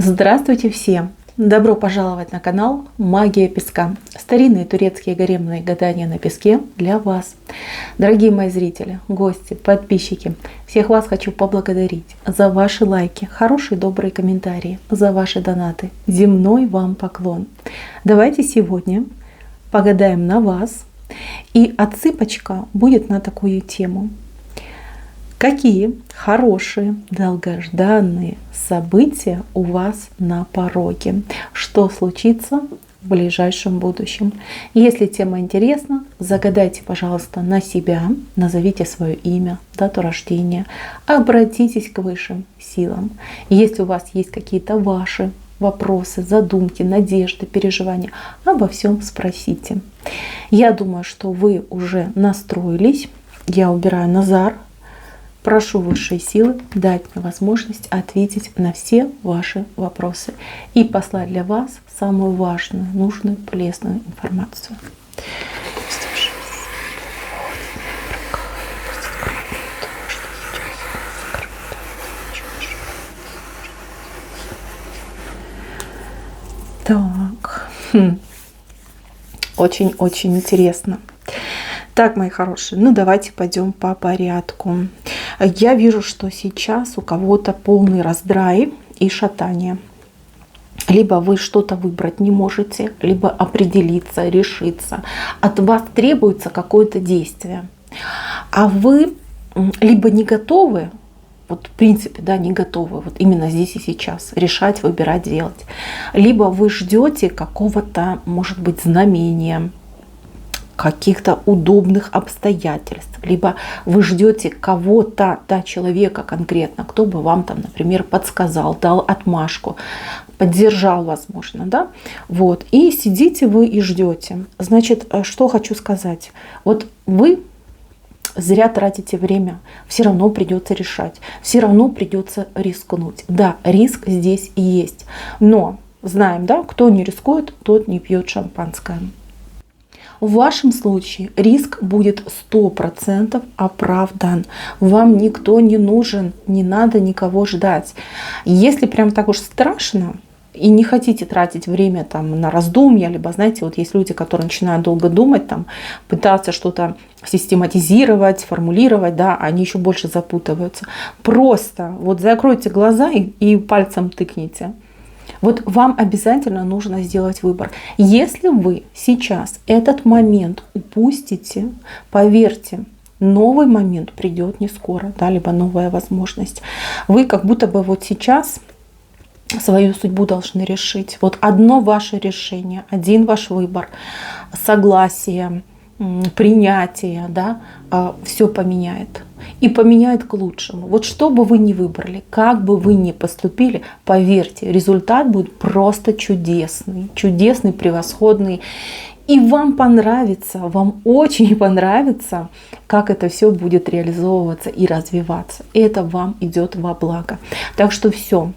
Здравствуйте всем! Добро пожаловать на канал Магия Песка. Старинные турецкие гаремные гадания на песке для вас. Дорогие мои зрители, гости, подписчики, всех вас хочу поблагодарить за ваши лайки, хорошие добрые комментарии, за ваши донаты. Земной вам поклон. Давайте сегодня погадаем на вас. И отсыпочка будет на такую тему. Какие хорошие, долгожданные события у вас на пороге? Что случится в ближайшем будущем? Если тема интересна, загадайте, пожалуйста, на себя, назовите свое имя, дату рождения, обратитесь к высшим силам. Если у вас есть какие-то ваши вопросы, задумки, надежды, переживания, обо всем спросите. Я думаю, что вы уже настроились. Я убираю Назар. Прошу высшие силы дать мне возможность ответить на все ваши вопросы и послать для вас самую важную, нужную, полезную информацию. Так, очень-очень интересно. Так, мои хорошие, ну давайте пойдем по порядку. Я вижу, что сейчас у кого-то полный раздрай и шатание. Либо вы что-то выбрать не можете, либо определиться, решиться. От вас требуется какое-то действие. А вы либо не готовы, вот в принципе, да, не готовы, вот именно здесь и сейчас решать, выбирать, делать. Либо вы ждете какого-то, может быть, знамения, каких-то удобных обстоятельств, либо вы ждете кого-то, да, человека конкретно, кто бы вам там, например, подсказал, дал отмашку, поддержал, возможно, да, вот, и сидите вы и ждете. Значит, что хочу сказать, вот вы зря тратите время, все равно придется решать, все равно придется рискнуть. Да, риск здесь и есть, но знаем, да, кто не рискует, тот не пьет шампанское. В вашем случае риск будет 100% оправдан. Вам никто не нужен, не надо никого ждать. Если прям так уж страшно и не хотите тратить время там на раздумья, либо, знаете, вот есть люди, которые начинают долго думать, там, пытаться что-то систематизировать, формулировать, да, они еще больше запутываются. Просто вот закройте глаза и пальцем тыкните. Вот вам обязательно нужно сделать выбор. Если вы сейчас этот момент упустите, поверьте, новый момент придет не скоро, да, либо новая возможность. Вы как будто бы вот сейчас свою судьбу должны решить. Вот одно ваше решение, один ваш выбор, согласие, принятие, да, все поменяет. И поменяет к лучшему. Вот что бы вы ни выбрали, как бы вы ни поступили, поверьте, результат будет просто чудесный, чудесный, превосходный. И вам понравится, вам очень понравится, как это все будет реализовываться и развиваться. И это вам идет во благо. Так что все,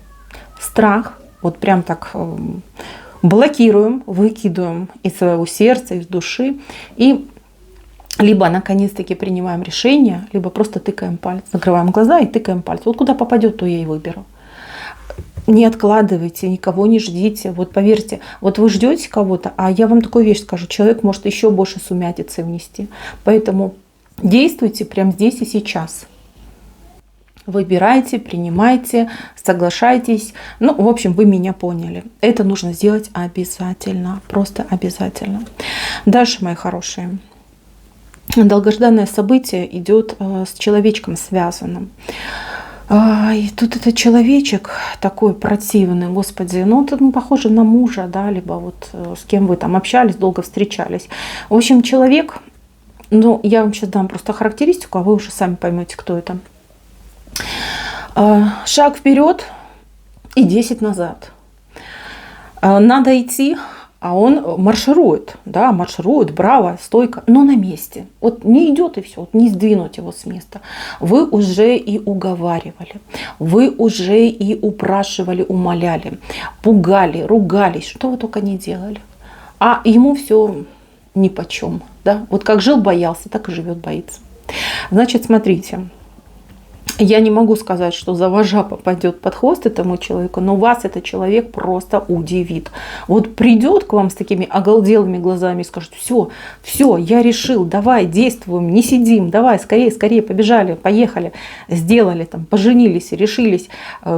страх, вот прям так блокируем, выкидываем из своего сердца, из души и либо наконец-таки принимаем решение, либо просто тыкаем пальцем, закрываем глаза и тыкаем пальцем. Вот куда попадет, то я и выберу. Не откладывайте, никого не ждите. Вот поверьте, вот вы ждете кого-то, а я вам такую вещь скажу, человек может еще больше сумятицы внести. Поэтому действуйте прямо здесь и сейчас. Выбирайте, принимайте, соглашайтесь. Ну, в общем, вы меня поняли. Это нужно сделать обязательно, просто обязательно. Дальше, мои хорошие. Долгожданное событие идет с человечком связанным. И тут этот человечек такой противный, господи, ну это похоже на мужа, да, либо вот с кем вы там общались, долго встречались. В общем, человек, ну я вам сейчас дам просто характеристику, а вы уже сами поймете, кто это. Шаг вперед и 10 назад. Надо идти. А он марширует, да, марширует, браво, стойко, но на месте. Вот не идет и все, вот не сдвинуть его с места. Вы уже и уговаривали, вы уже и упрашивали, умоляли, пугали, ругались, что вы только не делали. А ему все нипочем, да. Вот как жил, боялся, так и живет, боится. Значит, смотрите, Я не могу сказать, что за вожа попадет под хвост этому человеку, но вас этот человек просто удивит. Вот придет к вам с такими оголделыми глазами и скажет: все, все, я решил, давай, действуем, не сидим, давай, скорее, скорее, побежали, поехали, сделали, там, поженились, решились,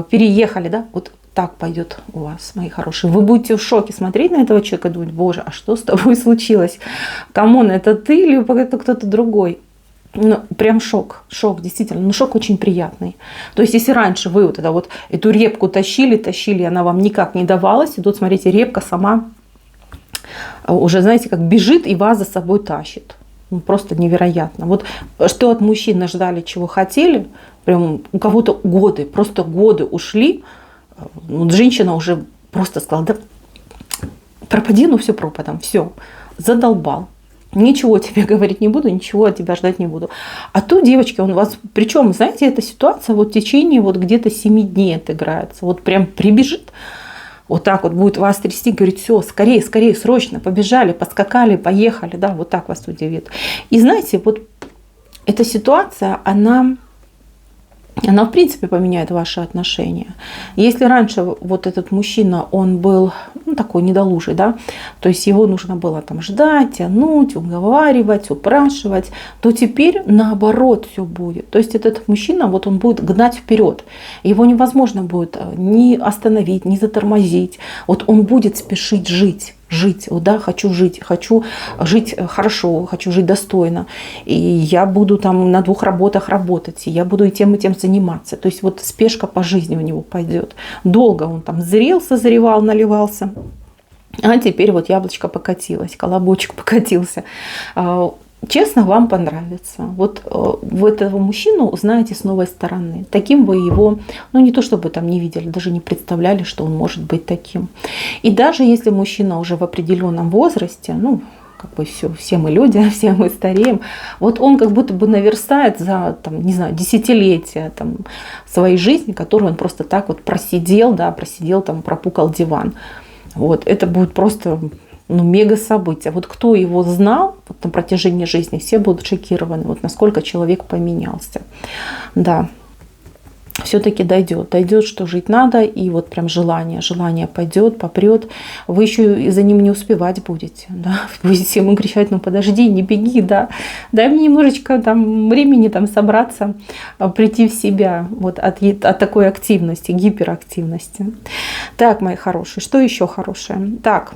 переехали, да, вот так пойдет у вас, мои хорошие. Вы будете в шоке смотреть на этого человека и думать: боже, а что с тобой случилось? Камон, это ты или это кто-то другой? Ну, прям шок, шок, действительно, но шок очень приятный. То есть, если раньше вы вот, это вот эту репку тащили, она вам никак не давалась, и тут, смотрите, репка сама уже, знаете, как бежит и вас за собой тащит. Ну, просто невероятно. Вот что от мужчины ждали, чего хотели, прям у кого-то годы, просто годы ушли, вот женщина уже просто сказала: да пропади, ну все пропадом, все, задолбал. Ничего тебе говорить не буду, ничего от тебя ждать не буду. А тут, девочки, он вас... Причем, знаете, эта ситуация вот в течение вот где-то 7 дней отыграется. Вот прям прибежит, вот так вот будет вас трясти, говорит: все, скорее, скорее, срочно, побежали, поскакали, поехали. Да, вот так вас удивит. И знаете, вот эта ситуация, она в принципе поменяет ваши отношения. Если раньше вот этот мужчина, он был, ну, такой недолужий, да, то есть его нужно было там ждать, тянуть, уговаривать, упрашивать, то теперь наоборот все будет. То есть этот мужчина, вот он будет гнать вперед. Его невозможно будет ни остановить, ни затормозить. Вот он будет спешить жить. Вот, да, хочу жить хорошо, хочу жить достойно. И я буду там на 2 работах работать, и я буду и тем заниматься. То есть вот спешка по жизни у него пойдет. Долго он там зрел, созревал, наливался. А теперь вот яблочко покатилось, колобочек покатился. Честно, вам понравится. Вот вы этого мужчину узнаете с новой стороны. Таким вы его, ну не то чтобы там не видели, даже не представляли, что он может быть таким. И даже если мужчина уже в определенном возрасте, ну как бы все мы люди, все мы стареем, вот он как будто бы наверстает за, там, не знаю, десятилетия там, своей жизни, которую он просто так вот просидел, там, пропукал диван. Вот, это будет просто... Ну, мега событие. Вот кто его знал вот, на протяжении жизни, все будут шокированы, вот насколько человек поменялся. Да, все-таки дойдет, что жить надо, и вот прям желание пойдет, попрет. Вы еще и за ним не успевать будете. Да? Будете ему кричать: ну подожди, не беги, да. Дай мне немножечко там времени там собраться, прийти в себя вот от такой активности, гиперактивности. Так, мои хорошие, что еще хорошее? Так,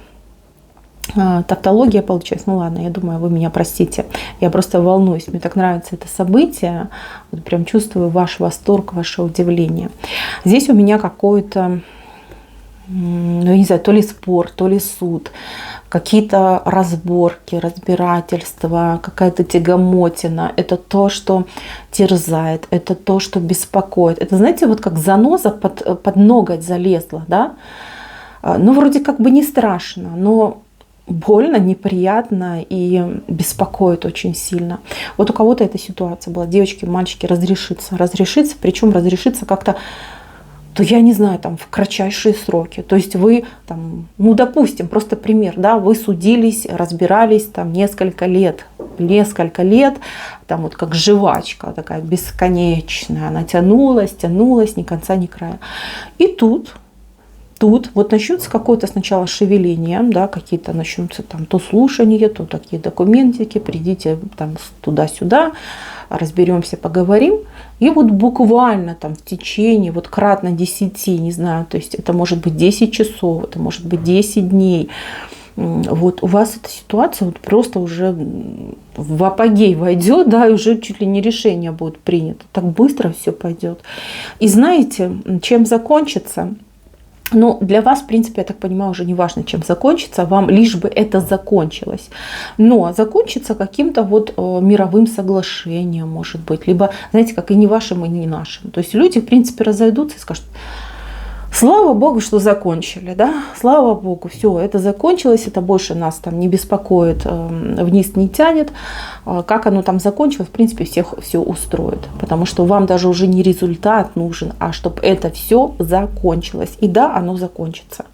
тавтология получилась. Ну ладно, я думаю, вы меня простите. Я просто волнуюсь. Мне так нравится это событие. Вот прям чувствую ваш восторг, ваше удивление. Здесь у меня какой-то, ну, не знаю, то ли спор, то ли суд, какие-то разборки, разбирательства, какая-то тягомотина. Это то, что терзает, это то, что беспокоит. Это, знаете, вот как заноза под ноготь залезла, да? Ну, вроде как бы не страшно, но больно, неприятно и беспокоит очень сильно. Вот у кого-то эта ситуация была. Девочки, мальчики, разрешится, причем разрешится как-то, то я не знаю, там в кратчайшие сроки. То есть вы там, ну допустим, просто пример, да, вы судились, разбирались там несколько лет, там вот как жвачка такая бесконечная, она тянулась, ни конца, ни края. И тут вот начнется какое-то сначала шевеление, да, какие-то начнутся там то слушания, то такие документики, придите там туда-сюда, разберемся, поговорим. И вот буквально там в течение, вот кратно 10, не знаю, то есть это может быть 10 часов, это может быть 10 дней. Вот у вас эта ситуация вот просто уже в апогей войдет, да, и уже чуть ли не решение будет принято. Так быстро все пойдет. И знаете, чем закончится? Но для вас, в принципе, я так понимаю, уже не важно, чем закончится, вам лишь бы это закончилось. Но закончится каким-то вот мировым соглашением, может быть, либо, знаете, как и не вашим, и не нашим. То есть люди, в принципе, разойдутся и скажут: Слава Богу, что закончили, да, слава Богу, все, это закончилось, это больше нас там не беспокоит, вниз не тянет. Как оно там закончилось, в принципе, всех все устроит, потому что вам даже уже не результат нужен, а чтобы это все закончилось. И да, оно закончится.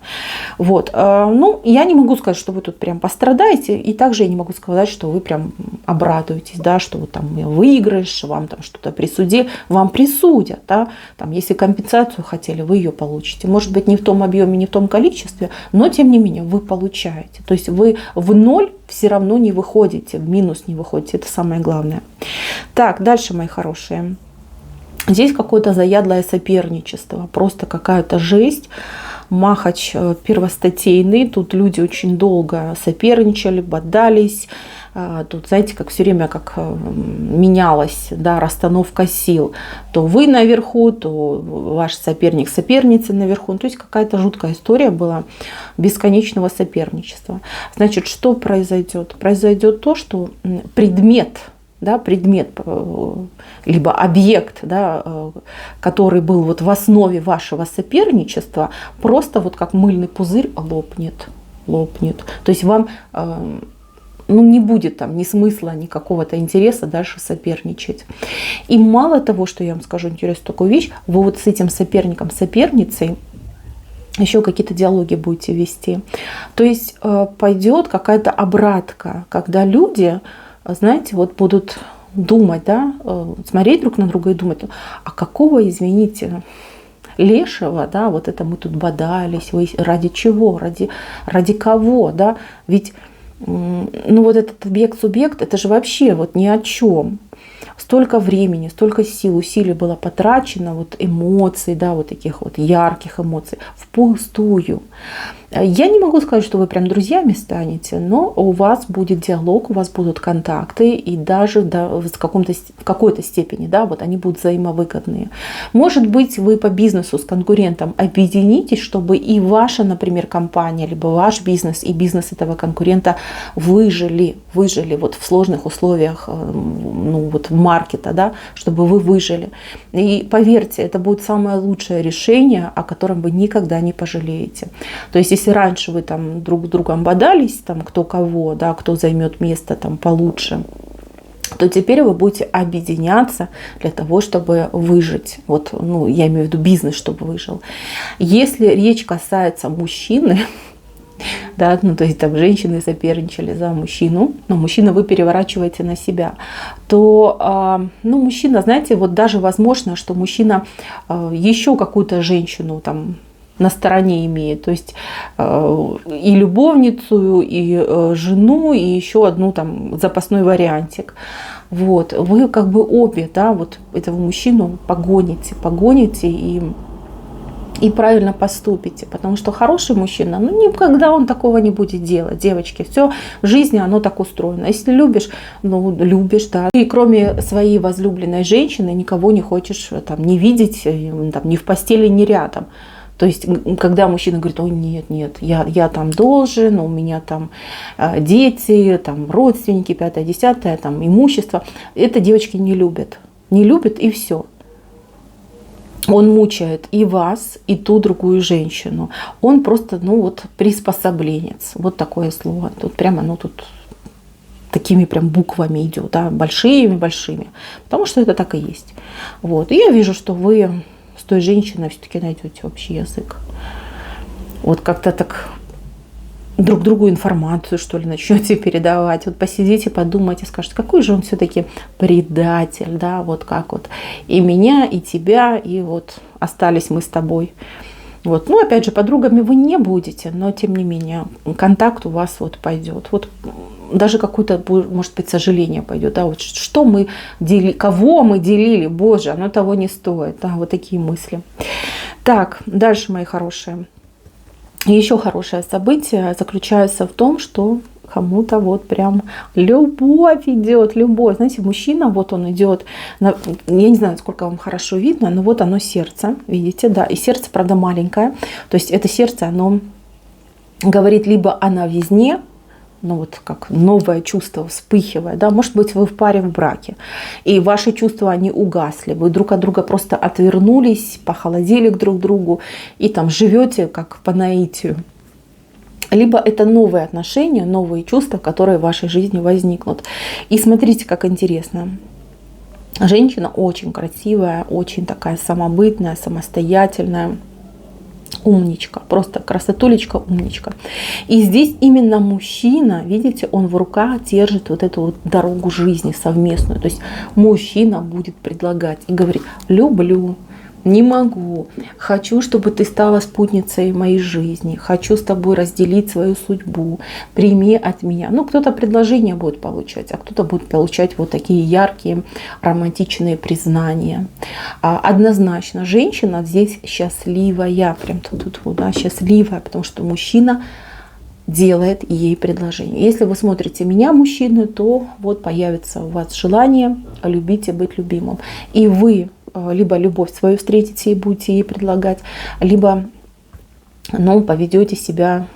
Вот, ну, я не могу сказать, что вы тут прям пострадаете, и также я не могу сказать, что вы прям обрадуетесь, да, что вот там выиграешь, вам там что-то присудили, вам присудят, да, там, если компенсацию хотели, вы ее получите. Может быть, не в том объеме, не в том количестве, но тем не менее вы получаете. То есть вы в ноль все равно не выходите, в минус не выходите. Это самое главное. Так, дальше, мои хорошие. Здесь какое-то заядлое соперничество, просто какая-то жесть. Махач первостатейный. Тут люди очень долго соперничали, бодались. Тут, знаете, как все время как менялась, да, расстановка сил. То вы наверху, то ваш соперник, соперница наверху. Ну, то есть какая-то жуткая история была бесконечного соперничества. Значит, что произойдет? Произойдет то, что предмет, да, либо объект, да, который был вот в основе вашего соперничества, просто вот как мыльный пузырь лопнет. То есть вам ну, не будет там ни смысла, ни какого-то интереса дальше соперничать. И мало того, что я вам скажу интересную такую вещь, вы вот с этим соперником, соперницей еще какие-то диалоги будете вести. То есть пойдет какая-то обратка, когда люди, знаете, вот будут думать, да, смотреть друг на друга и думать, а какого, извините, лешего, да, вот это мы тут бодались, ради чего, ради кого, да, ведь ну вот этот объект-субъект, это же вообще вот ни о чем. Столько времени, столько сил, усилий было потрачено, вот эмоций, да, вот таких вот ярких эмоций, впустую. Я не могу сказать, что вы прям друзьями станете, но у вас будет диалог, у вас будут контакты, и даже в какой-то степени, да, вот они будут взаимовыгодные. Может быть, вы по бизнесу с конкурентом объединитесь, чтобы и ваша, например, компания, либо ваш бизнес и бизнес этого конкурента выжили вот в сложных условиях, ну вот маркета, да, чтобы вы выжили. И поверьте, это будет самое лучшее решение, о котором вы никогда не пожалеете. То есть, если раньше вы там друг с другом бодались, там кто кого, да, кто займет место там получше, то теперь вы будете объединяться для того, чтобы выжить. Вот, ну, я имею в виду бизнес, чтобы выжил. Если речь касается мужчины, да, ну, то есть там женщины соперничали за мужчину, но мужчину вы переворачиваете на себя, то, ну, мужчина, знаете, вот даже возможно, что мужчина еще какую-то женщину там на стороне имеет, то есть и любовницу, и жену, и еще одну там запасной вариантик. Вот, вы как бы обе, да, вот этого мужчину погоните и правильно поступите, потому что хороший мужчина, ну, никогда он такого не будет делать, девочки, все в жизни оно так устроено. Если любишь, ну, любишь, да, и кроме своей возлюбленной женщины никого не хочешь там не видеть, там, ни в постели, ни рядом. То есть, когда мужчина говорит, ой, нет, я там должен, у меня там дети, там родственники, 5-10, там имущество, это девочки не любят и все. Он мучает и вас, и ту другую женщину. Он просто, ну вот, приспособленец. Вот такое слово. Тут прямо, ну тут такими прям буквами идет, да, большими. Потому что это так и есть. Вот. И я вижу, что вы с той женщиной все-таки найдете общий язык. Вот как-то так друг другу информацию, что ли, начнете передавать. Вот посидите, подумайте, скажете, какой же он все-таки предатель, да, вот как вот и меня, и тебя, и вот остались мы с тобой. Вот. Ну, опять же, подругами вы не будете, но тем не менее контакт у вас вот пойдет. Вот даже какое-то, может быть, сожаление пойдет, да, вот что мы делили, кого мы делили, боже, оно того не стоит, да, вот такие мысли. Так, дальше, мои хорошие. Еще хорошее событие заключается в том, что кому-то вот прям любовь идет, любовь. Знаете, мужчина, вот он идет, я не знаю, сколько вам хорошо видно, но вот оно сердце, видите, да, и сердце, правда, маленькое. То есть это сердце, оно говорит либо о новизне, ну вот как новое чувство вспыхивает, да, может быть, вы в паре в браке, и ваши чувства, они угасли, вы друг от друга просто отвернулись, похолодели друг к другу, и там живете как по наитию. Либо это новые отношения, новые чувства, которые в вашей жизни возникнут. И смотрите, как интересно. Женщина очень красивая, очень такая самобытная, самостоятельная. Умничка, просто красотулечка, умничка. И здесь именно мужчина, видите, он в руках держит вот эту вот дорогу жизни совместную. То есть мужчина будет предлагать и говорить: люблю, не могу, хочу, чтобы ты стала спутницей моей жизни, хочу с тобой разделить свою судьбу, прими от меня. Ну, кто-то предложение будет получать, а кто-то будет получать вот такие яркие романтичные признания. Однозначно, женщина здесь счастливая, прям тут вот, да, счастливая, потому что мужчина делает ей предложение. Если вы смотрите меня, мужчины, то вот появится у вас желание любить и быть любимым. И вы либо любовь свою встретите и будете ей предлагать, либо поведете себя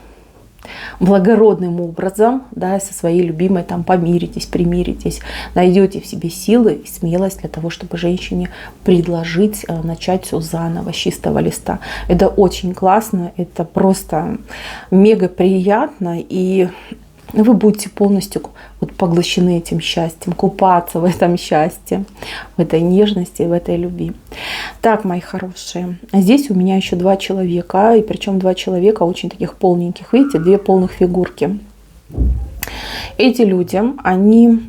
благородным образом, да, со своей любимой там помиритесь, примиритесь, найдете в себе силы и смелость для того, чтобы женщине предложить начать все заново, с чистого листа. Это очень классно, это просто мега приятно, и вы будете полностью вот поглощены этим счастьем, купаться в этом счастье, в этой нежности, в этой любви. Так, мои хорошие, здесь у меня еще 2 человека, и причем 2 человека очень таких полненьких, видите, 2 полных фигурки. Эти люди, они,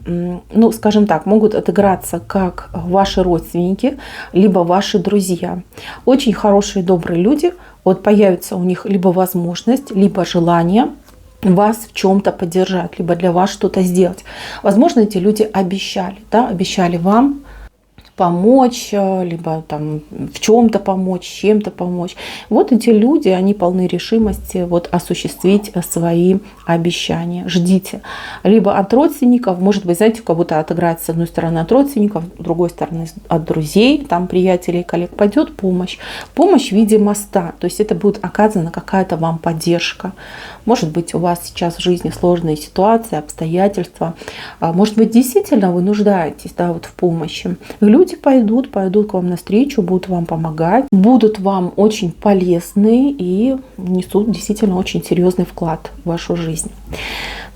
ну, скажем так, могут отыграться как ваши родственники, либо ваши друзья. Очень хорошие, добрые люди, вот появится у них либо возможность, либо желание вас в чем-то поддержать, либо для вас что-то сделать. Возможно, эти люди обещали, да, обещали вам помочь, либо там в чем-то помочь, чем-то помочь. Вот эти люди, они полны решимости вот осуществить свои обещания. Ждите. Либо от родственников, может быть, знаете, как будто отыграть с одной стороны от родственников, с другой стороны от друзей, там приятелей, коллег, пойдет помощь. Помощь в виде моста. То есть это будет оказана какая-то вам поддержка. Может быть, у вас сейчас в жизни сложные ситуации, обстоятельства. Может быть, действительно вы нуждаетесь, да, вот в помощи. Люди пойдут к вам навстречу, будут вам помогать, будут вам очень полезны и несут действительно очень серьезный вклад в вашу жизнь.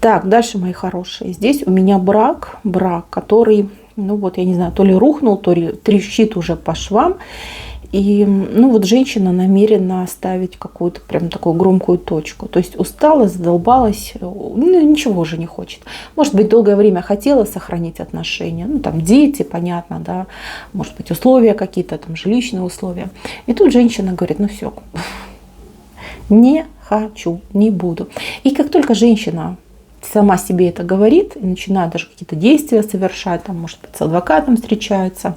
Так, дальше, мои хорошие. Здесь у меня брак, который, ну вот, я не знаю, то ли рухнул, то ли трещит уже по швам. И, ну вот, женщина намерена оставить какую-то прям такую громкую точку. То есть устала, задолбалась, ничего уже не хочет. Может быть, долгое время хотела сохранить отношения. Ну, там дети, понятно, да. Может быть, условия какие-то, там жилищные условия. И тут женщина говорит: ну все, не хочу, не буду. И как только женщина сама себе это говорит, и начинает даже какие-то действия совершать, там, может быть, с адвокатом встречается,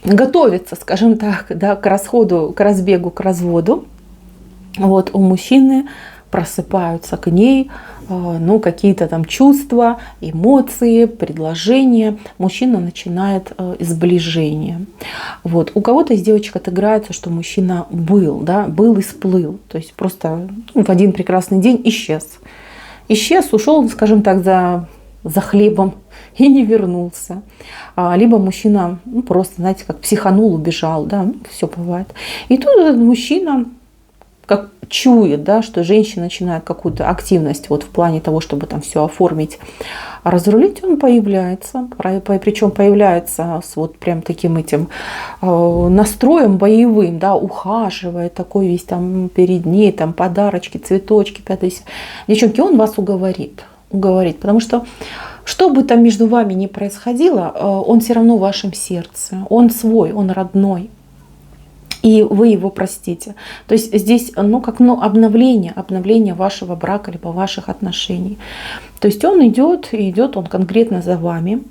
готовится, скажем так, да, к расходу, к разбегу, к разводу. Вот у мужчины просыпаются к ней, ну, какие-то там чувства, эмоции, предложения. Мужчина начинает сближение. Вот. У кого-то из девочек отыграется, что мужчина был и сплыл. То есть просто в один прекрасный день исчез. Ушел, скажем так, за хлебом и не вернулся. Либо мужчина просто, знаете, как психанул, убежал, да, все бывает. И тут этот мужчина как чует, да, что женщина начинает какую-то активность вот в плане того, чтобы там все оформить, разрулить, он появляется. Причем появляется с вот прям таким этим настроем боевым, да, ухаживает, такой весь там перед ней, там подарочки, цветочки, 5-10. Девчонки, он вас уговорит, потому что бы там между вами ни происходило, он все равно в вашем сердце, он свой, он родной. И вы его простите. То есть здесь обновление вашего брака либо ваших отношений. То есть он идет он конкретно за вами.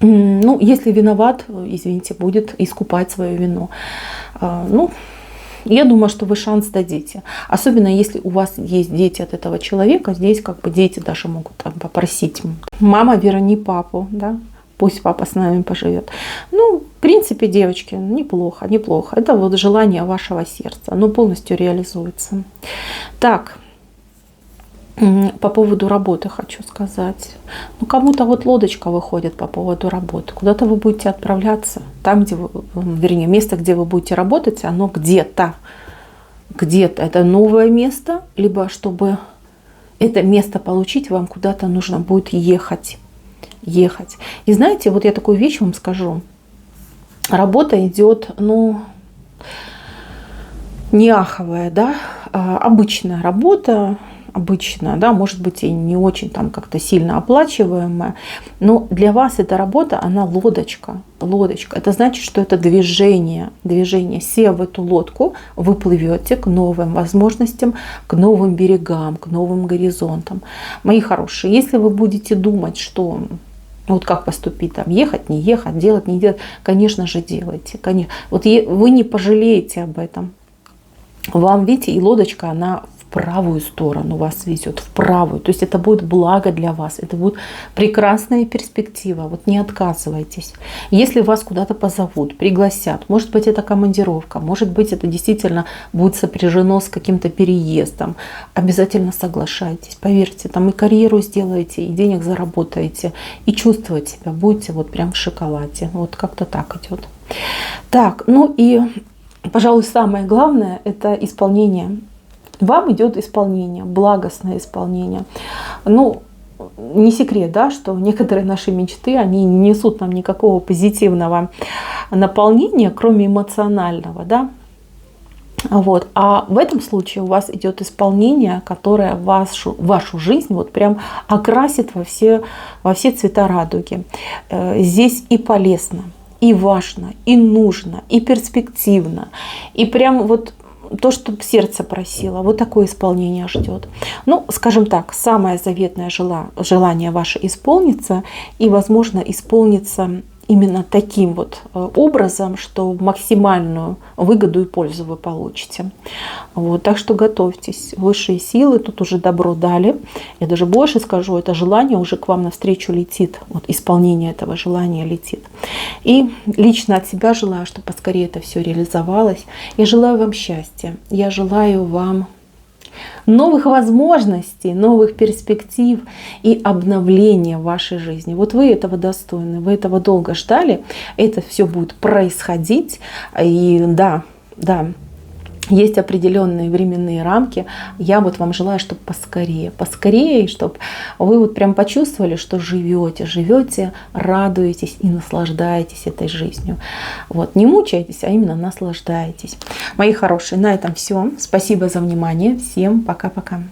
Ну, если виноват, извините, будет искупать свою вину. Я думаю, что вы шанс дадите. Особенно если у вас есть дети от этого человека. Здесь как бы дети даже могут там попросить: мама, верни папу, да? Пусть папа с нами поживет. Ну, в принципе, девочки, неплохо. Это вот желание вашего сердца. Оно полностью реализуется. Так, По поводу работы хочу сказать. Ну, кому-то вот лодочка выходит по поводу работы. Куда-то вы будете отправляться. Там, где вы, вернее, место, где вы будете работать, оно где-то. Где-то. Это новое место. Либо, чтобы это место получить, вам куда-то нужно будет ехать. Ехать. И знаете, вот я такую вещь вам скажу. Работа идет, ну, не аховая, да, обычная работа. Обычно, да, может быть и не очень там как-то сильно оплачиваемая, но для вас эта работа, она лодочка, лодочка. Это значит, что это движение, движение. Сев в эту лодку, вы плывете к новым возможностям, к новым берегам, к новым горизонтам. Мои хорошие, если вы будете думать, что вот как поступить, там, ехать, не ехать, делать, не делать, конечно же, делайте. Конечно. Вот вы не пожалеете об этом. Вам, видите, и лодочка, она в правую сторону вас везет, в правую. То есть это будет благо для вас, это будет прекрасная перспектива. Вот не отказывайтесь. Если вас куда-то позовут, пригласят, может быть, это командировка, может быть, это действительно будет сопряжено с каким-то переездом, обязательно соглашайтесь. Поверьте, там и карьеру сделаете, и денег заработаете, и чувствовать себя будете вот прям в шоколаде. Вот как-то так идет. Так, ну и, пожалуй, самое главное – это исполнение. Вам идет исполнение, благостное исполнение. Ну, не секрет, да, что некоторые наши мечты, они не несут нам никакого позитивного наполнения, кроме эмоционального, да. Вот. А в этом случае у вас идет исполнение, которое вашу жизнь вот прям окрасит во все цвета радуги. Здесь и полезно, и важно, и нужно, и перспективно, и прям вот то, что сердце просило, вот такое исполнение ждет. Ну, скажем так, самое заветное желание ваше исполнится, и, возможно, исполнится именно таким вот образом, что максимальную выгоду и пользу вы получите. Вот, так что готовьтесь. Высшие силы тут уже добро дали. Я даже больше скажу, это желание уже к вам навстречу летит. Вот исполнение этого желания летит. И лично от себя желаю, чтобы поскорее это все реализовалось. Я желаю вам счастья. Я желаю вам новых возможностей, новых перспектив и обновления в вашей жизни. Вот вы этого достойны, вы этого долго ждали, это все будет происходить. И да, есть определенные временные рамки. Я вот вам желаю, чтобы поскорее, чтобы вы вот прям почувствовали, что живете, радуетесь и наслаждаетесь этой жизнью. Вот, не мучайтесь, а именно наслаждаетесь. Мои хорошие, на этом все. Спасибо за внимание. Всем пока-пока.